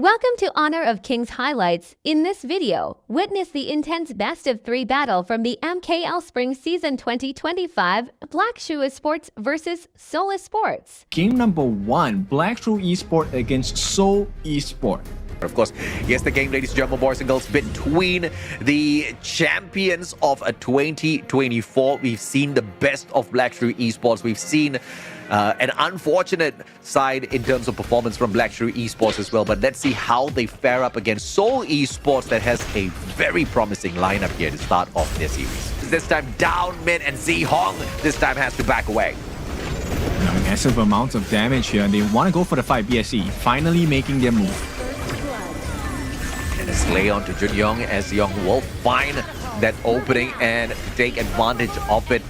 Welcome to Honor of Kings highlights. In this video, witness the intense best of 3 battle from the MKL Spring Season 2025 Black Shrew Esports versus Seoul Esports. Game number 1, Black Shrew Esports against Seoul Esports. Of course, here's the game, ladies and gentlemen, boys and girls, between the champions of 2024. We've seen the best of Black Shrew Esports. We've seen an unfortunate side in terms of performance from Black Shrew Esports as well. But let's see how they fare up against Seoul Esports that has a very promising lineup here to start off their series. This time down mid, and Maihok this time has to back away. Massive amounts of damage here, and they want to go for the fight. BSC finally making their move. And a slay onto Junyoung as Young will find that opening and take advantage of it.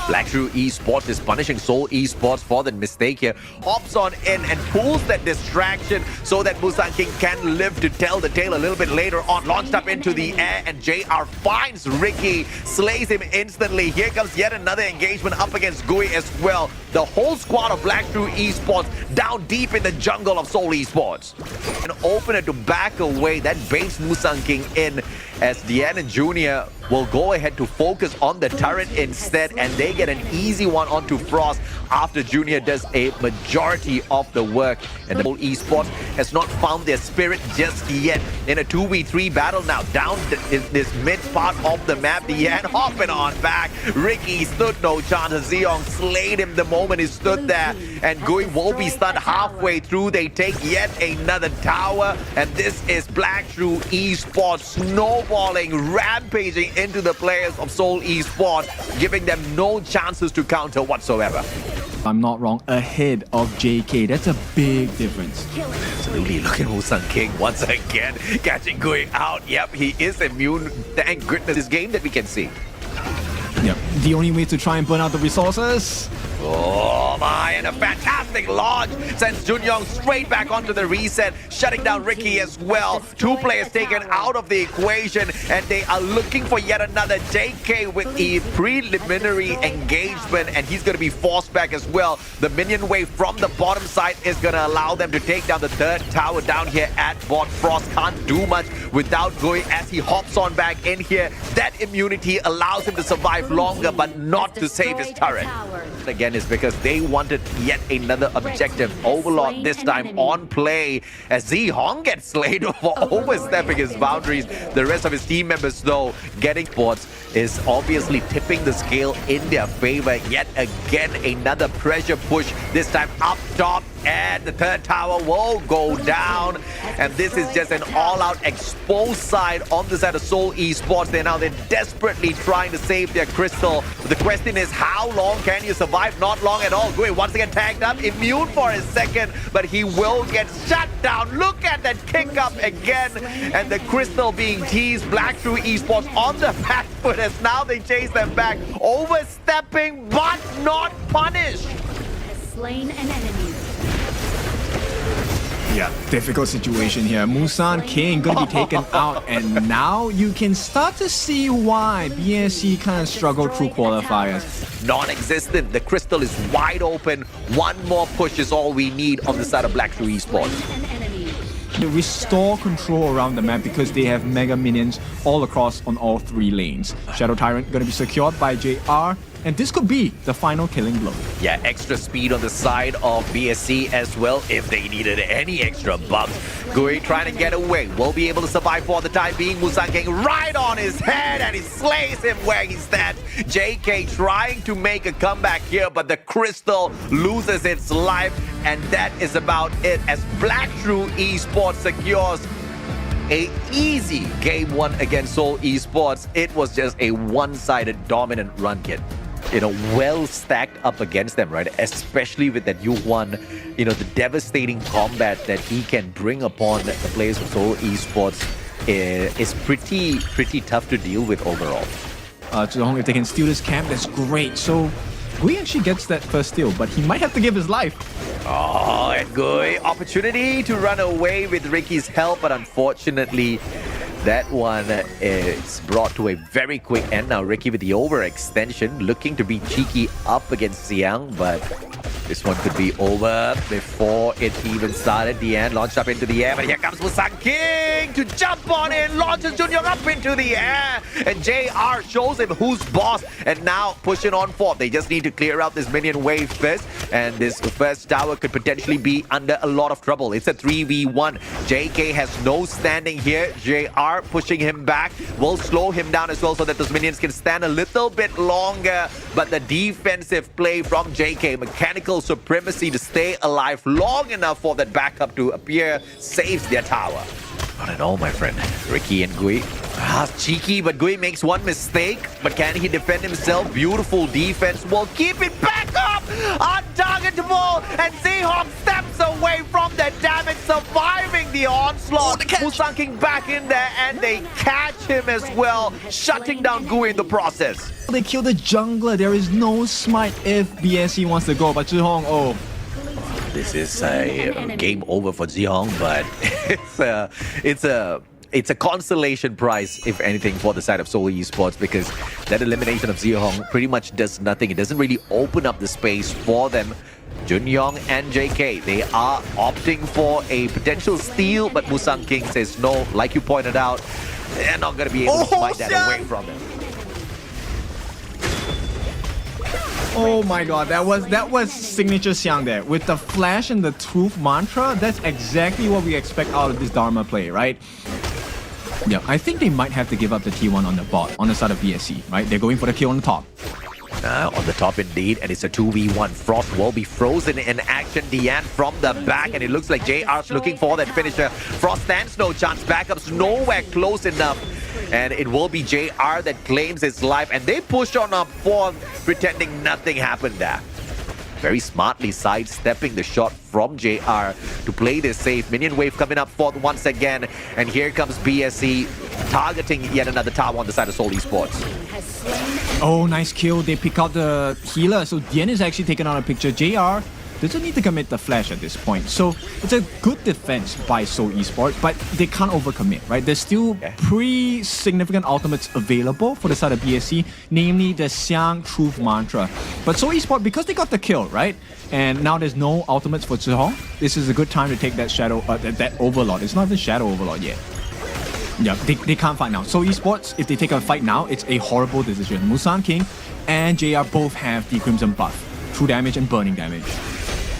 Black Shrew Esports is punishing Seoul Esports for the mistake here. Hops on in and pulls that distraction so that Musang King can live to tell the tale a little bit later on. Launched up into the air, and JR finds Ricky, slays him instantly. Here comes yet another engagement up against Gui as well. The whole squad of Black Shrew Esports down deep in the jungle of Seoul Esports. An opener to back away, that baits Musang King in, as Deanna Jr. will go ahead to focus on the turret instead, and they get an easy one onto Frost after Junior does a majority of the work. And the whole Esports has not found their spirit just yet in a 2v3 battle now. Down in this mid part of the map, Deanna hopping on back. Ricky stood no chance. Zeong slayed him the moment he stood there, and Gui will be stunned halfway through. They take yet another tower, and this is Black Shrew Esports snowballing, rampaging into the players of Seoul Esports, giving them no chances to counter whatsoever. If I'm not wrong, ahead of JK. That's a big difference. Absolutely. Look at Musang King once again catching Gui out. Yep, he is immune. Thank goodness. This game that we can see. Yep, the only way to try and burn out the resources. Oh my, and a fantastic launch sends Junyoung straight back onto the reset, shutting down Ricky as well. 2 players taken out of the equation, and they are looking for yet another JK with a preliminary engagement, and he's going to be forced back as well. The minion wave from the bottom side is going to allow them to take down the 3rd tower down here at bot. Frost can't do much without going as he hops on back in here. That immunity allows him to survive longer, but not to save his turret. Again, is because they wanted yet another objective. Overlord this time on play, as Maihok gets slayed for overstepping his boundaries. The rest of his team members, though, getting sports is obviously tipping the scale in their favor. Yet again, another pressure push, this time up top, and the 3rd tower will go down. And this is just an all-out exposed side on the side of Seoul Esports. They're desperately trying to save their crystal. The question is, how long can you survive? Not long at all. Gui once again tagged up, immune for a second, but he will get shut down. Look at that kick up again, and the crystal being teased. Black Shrew Esports on the back foot as now they chase them back. Overstepping, but not punished. Has slain an enemy. Yeah, difficult situation here. Musang King gonna be taken out, and now you can start to see why BSC kind of struggled through qualifiers. Non-existent. The crystal is wide open. One more push is all we need on the side of Black Shrew Esports. They restore control around the map because they have mega minions all across on all 3 lanes. Shadow Tyrant gonna be secured by JR, and this could be the final killing blow. Yeah, extra speed on the side of BSC as well if they needed any extra bumps. Gui trying to get away, will be able to survive for the time being. Musang King right on his head, and he slays him where he stands. JK trying to make a comeback here, but the crystal loses its life, and that is about it as Black Shrew Esports secures an easy game 1 against Seoul Esports. It was just a one-sided dominant run, kid. Well stacked up against them, right? Especially with that U1, the devastating combat that he can bring upon the players of Seoul Esports is pretty tough to deal with overall. Zhong, if they can steal this camp, that's great. So Gui actually gets that first steal, but he might have to give his life. Oh, and Gui, opportunity to run away with Ricky's help, but unfortunately, that one is brought to a very quick end. Now Ricky with the overextension, looking to be cheeky up against Xiang, but This one could be over before it even started. The end launched up into the air, but here comes Musang King to jump on in, launches Junyoung up into the air, and JR shows him who's boss, and now pushing on forth. They just need to clear out this minion wave first, and this first tower could potentially be under a lot of trouble. It's a 3v1. JK has no standing here. JR pushing him back will slow him down as well so that those minions can stand a little bit longer, but the defensive play from JK, mechanical supremacy to stay alive long enough for that backup to appear, saves their tower. Not at all, my friend. Ricky and Gui. Cheeky, but Gui makes one mistake. But can he defend himself? Beautiful defense. Will keep it back up. Untargetable. And Maihok steps away from the damage, surviving the onslaught. Musang King back in there, and they catch him as well, shutting down Gui in the process. They kill the jungler. There is no smite if BSC wants to go, but Zhihong, oh. This is a game over for Zhihong, but it's a consolation prize, if anything, for the side of Seoul Esports, because that elimination of Zhihong pretty much does nothing. It doesn't really open up the space for them. Junyoung and JK, they are opting for a potential steal, but Musang King says no. Like you pointed out, they're not going to be able to fight that away from him. Oh my god, that was signature Xiang there. With the flash and the truth mantra, that's exactly what we expect out of this Dharma play, right? Yeah, I think they might have to give up the T1 on the bot, on the side of BSC, right? They're going for the kill on the top. On the top indeed, and it's a 2v1. Frost will be frozen in action. Diane from the back, and it looks like JR's looking for that finisher. Frost stands no chance. Backup's nowhere close enough. And it will be JR that claims his life, and they push on up forth, pretending nothing happened there. Very smartly sidestepping the shot from JR to play this safe. Minion wave coming up forth once again, and here comes BSC targeting yet another tower on the side of Seoul Esports. Oh, nice kill. They pick out the healer, so Dian is actually taken out of picture. JR doesn't need to commit the flash at this point. So it's a good defense by Seoul Esports, but they can't overcommit, right? There's still pretty significant ultimates available for the side of BSC, namely the Xiang Truth Mantra. But Seoul Esports, because they got the kill, right? And now there's no ultimates for Zhihong, this is a good time to take that Shadow, that Overlord. It's not even Shadow Overlord yet. Yeah, they can't fight now. Seoul Esports, if they take a fight now, it's a horrible decision. Musang King and JR both have the Crimson buff, true damage and burning damage.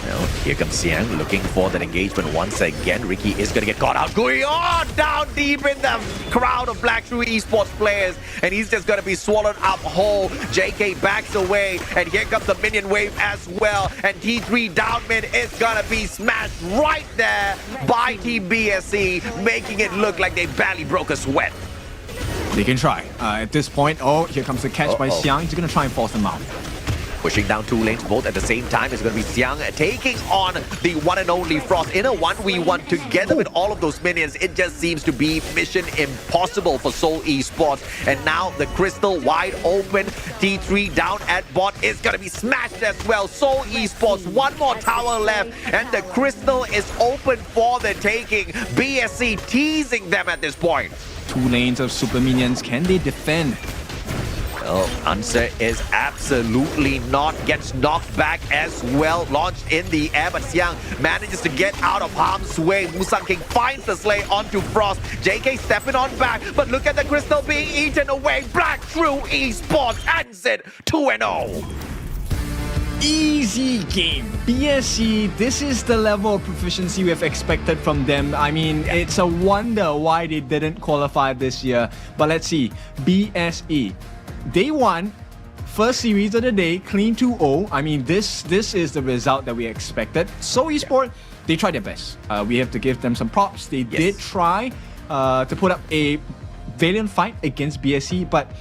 Well, here comes Xiang looking for that engagement once again. Ricky is going to get caught out. Going on down deep in the crowd of Black Shrew Esports players. And he's just going to be swallowed up whole. JK backs away. And here comes the minion wave as well. And T3 down mid is going to be smashed right there by Team BSC, making it look like they barely broke a sweat. They can try. At this point, oh, here comes the catch by Xiang. He's going to try and force them out. Pushing down two lanes both at the same time is going to be Xiang taking on the one and only Frost in a 1v1 together with all of those minions. It just seems to be mission impossible for Seoul Esports. And now the Crystal wide open. T3 down at bot is going to be smashed as well. Seoul Esports, one more tower left, and the Crystal is open for the taking. BSC teasing them at this point. Two lanes of super minions. Can they defend? Well, answer is absolutely not. Gets knocked back as well. Launched in the air, but Xiang manages to get out of harm's way. Musang King finds the slay onto Frost. JK stepping on back, but look at the Crystal being eaten away. Black Shrew Esports ends it 2-0. Easy game. BSC, this is the level of proficiency we have expected from them. I mean, it's a wonder why they didn't qualify this year. But let's see. BSE. Day one, first series of the day, clean 2-0. I mean, this is the result that we expected. Seoul Esports, they tried their best. We have to give them some props. They did try to put up a valiant fight against BSC, but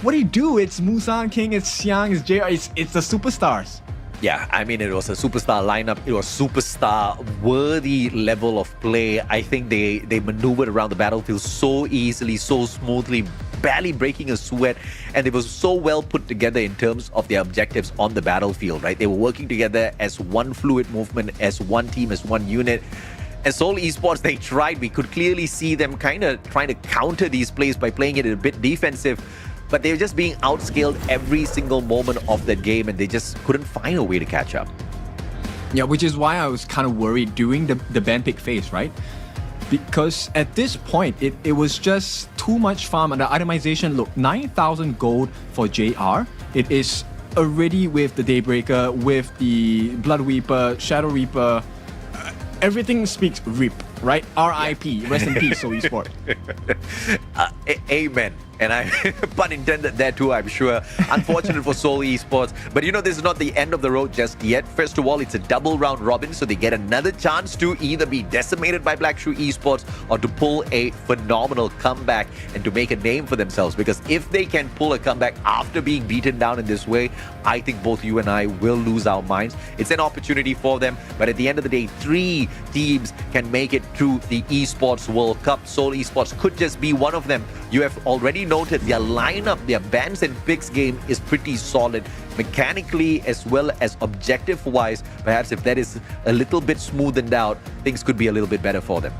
what do you do? It's Musang King, it's Xiang, it's JR, it's the superstars. Yeah, I mean, it was a superstar lineup. It was superstar-worthy level of play. I think they maneuvered around the battlefield so easily, so smoothly, barely breaking a sweat. And they were so well put together in terms of their objectives on the battlefield, right? They were working together as one fluid movement, as one team, as one unit. And Seoul Esports, they tried. We could clearly see them kind of trying to counter these plays by playing it a bit defensive. But they were just being outscaled every single moment of that game, and they just couldn't find a way to catch up. Yeah, which is why I was kind of worried during the ban pick phase, right? Because at this point, it was just too much farm, and the itemization, look, 9,000 gold for JR. It is already with the Daybreaker, with the Blood Weeper, Shadow Reaper. Everything speaks RIP, right? RIP, rest in peace, Shrew Esports. Amen. And I, pun intended there too, I'm sure. Unfortunate for Shrew Esports. But you know, this is not the end of the road just yet. First of all, it's a double round robin, so they get another chance to either be decimated by Black Shrew Esports or to pull a phenomenal comeback and to make a name for themselves. Because if they can pull a comeback after being beaten down in this way, I think both you and I will lose our minds. It's an opportunity for them. But at the end of the day, 3 teams can make it through the Esports World Cup. Shrew Esports could just be one of them. You have already noted their lineup, their bans and picks game is pretty solid mechanically as well as objective wise. Perhaps if that is a little bit smoothened out, things could be a little bit better for them.